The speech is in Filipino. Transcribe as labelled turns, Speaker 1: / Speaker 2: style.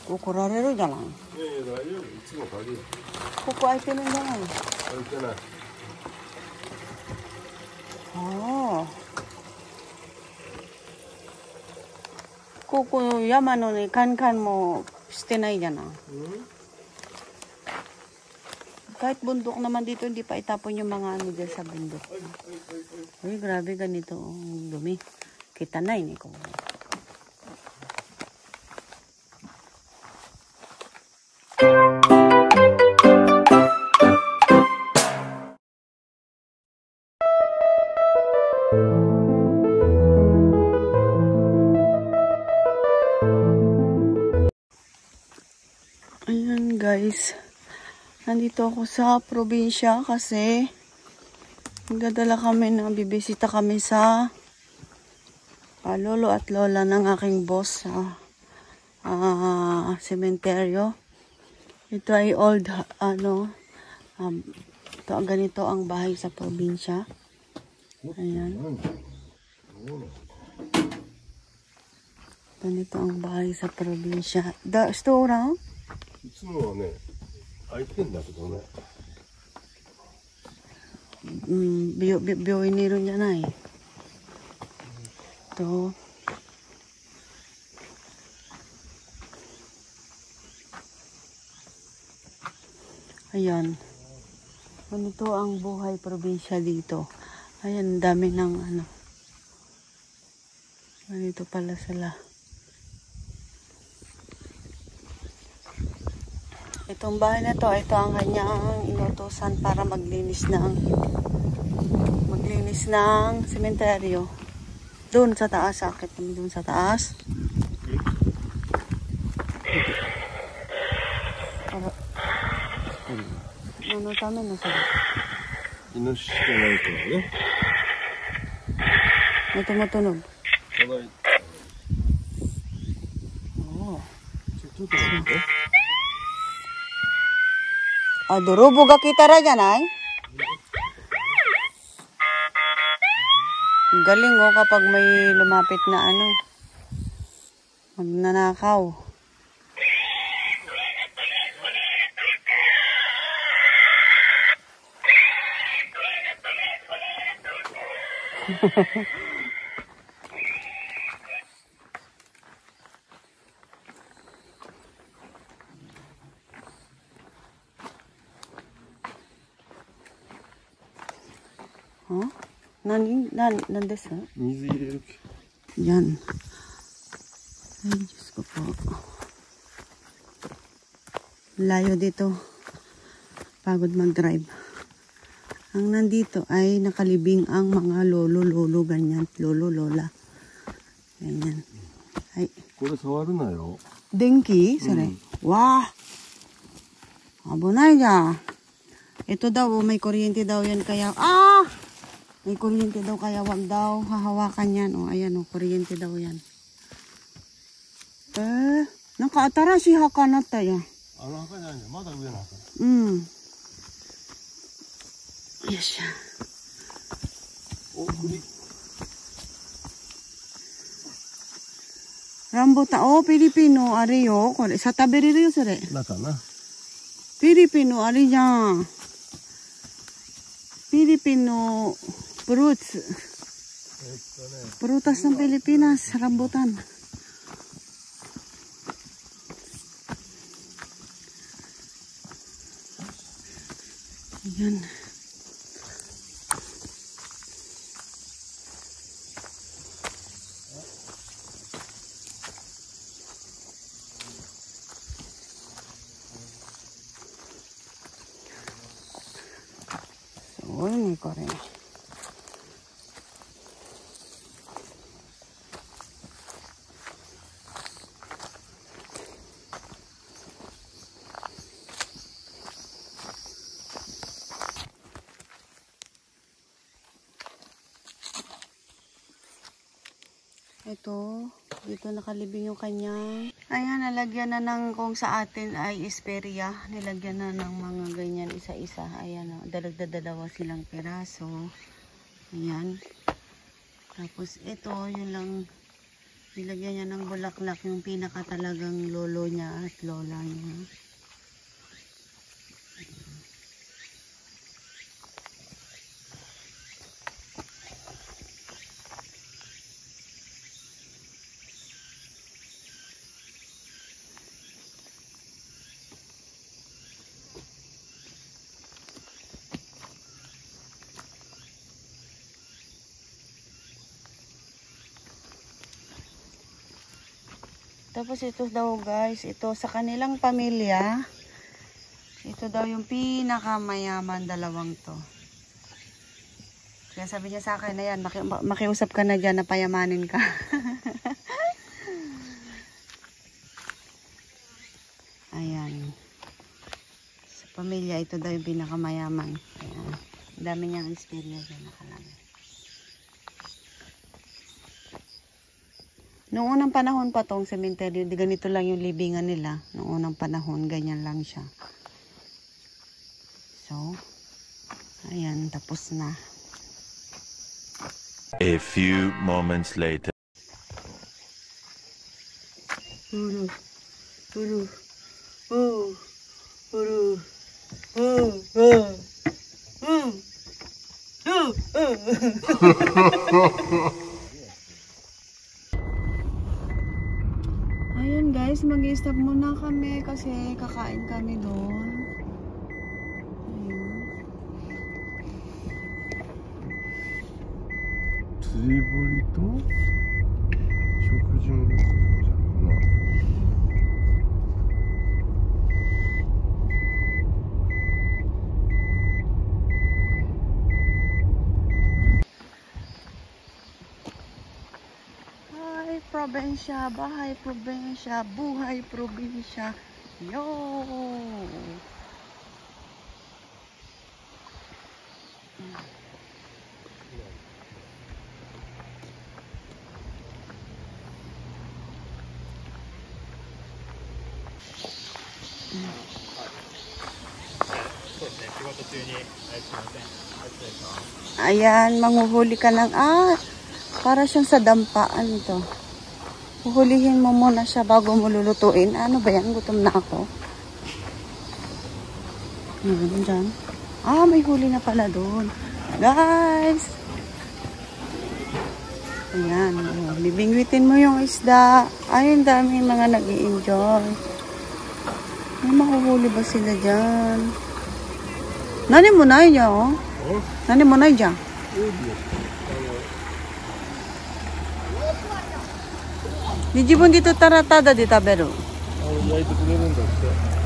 Speaker 1: 怒られるじゃない。
Speaker 2: いやいや、大丈夫。いつも鍵。
Speaker 1: ここ開いてるんじゃない。
Speaker 2: 開いてない。
Speaker 1: ああ。ここ山のね、カンカンもしてないじゃない。Kahit bundok naman dito, hindi pa itapon yung mga ano dyan sa bundok. Uy, grabe ganito. Ang dumi. Kita na ini ko. Ayan guys. Nandito ako sa probinsya kasi nagdadala kami na bibisita kami sa lolo at lola ng aking boss sa sementeryo. Ito ay old ito, ganito ang bahay sa probinsya. Ayan. Ganito ang bahay sa probinsya. The store,
Speaker 2: いつもはね、開いてんだけどね。
Speaker 1: 病院にいるんじゃない。とayan, ganito ang buhay probinsya dito. Ayan, dami ng ano, ganito pala sila. Itong bahay na to, ito ang kanyang inutusan para maglinis ng sementeryo. Doon sa taas, akit kami doon sa taas. Para, ano tama na sila?
Speaker 2: Inushi ka na ito, no?
Speaker 1: May tumutunog.
Speaker 2: Sabay.
Speaker 1: Oo.
Speaker 2: Ito ito.
Speaker 1: Durubo ga kita ra janay. Galing kapag may lumapit na ano, magnanakaw. Huh? Nandes ha?
Speaker 2: 水入れるけ。
Speaker 1: Yan. Ay, Diyos ko po. Layo dito. Pagod mag-drive. Ang nandito ay nakalibing ang mga lolo, ganyan. Lolo, lola. Ganyan. Ay.
Speaker 2: これ触るなよ。
Speaker 1: Denki? Sare. Wah! Abunay dyan. Ito daw, may kuryente daw yan kaya. May kuryente daw kaya wag daw hahawakan yan. Ayan kuryente daw yan. Nakaatara si hakanata ya.
Speaker 2: Ano haka niya? Mada uwe na haka.
Speaker 1: Yes.
Speaker 2: Kuri.
Speaker 1: Rambutan. Pilipino. Ari yo. Sa tabiriru yo, sore.
Speaker 2: Naka na.
Speaker 1: Pilipino. Ari dyan. Filipino fruits. Prutas ng Pilipinas, rambutan. Ayan. Ini koreng. Ito, dito nakalibing yung kanyang. Ayan, nalagyan na ng kung sa atin ay esperia. Nilagyan na ng mga ganyan isa-isa. Ayan, dalawa silang piraso. Ayan. Tapos ito, yun lang Nilagyan niya ng bulaklak yung pinaka talagang lolo niya at lola niya. Tapos ito daw guys, ito sa kanilang pamilya, ito daw yung pinakamayaman dalawang to. Kaya sabi niya sa akin, ayan, makiusap ka na dyan na payamanin ka. Ayan. Sa pamilya, ito daw yung pinakamayaman. Ayan. Ang dami niyang experience na nakalagay. Noong unang panahon pa tong cemetery, di ganito lang yung libingan nila. Noong unang panahon, ganyan lang siya. So, ayan, tapos na.
Speaker 3: A few moments later.
Speaker 1: Uru, uru, uru, uru, Ayun guys, mag-i-stop muna kami kasi kakain kami doon. Ayun.
Speaker 2: 釣り堀と食事もじゃな。
Speaker 1: Hi, probinsya, bahay probinsya, buhay probinsya. Yo! Ayan, manghuhuli ka ng, para siyang sa dampa. Ano to? Huhulihin mo muna siya bago mo lulutuin. Ano ba yan? Gutom na ako. Ayan, dyan. May huli na pala doon. Guys! Ayan. Bibingwitin mo yung isda. Ayun, dami mga nag-i-enjoy. May mahuhuli ba sila dyan? Nani mo na yun, oh? Nani mo na yun? Nijibon dito taratada de taberu.
Speaker 2: 焼いてくれるんだって。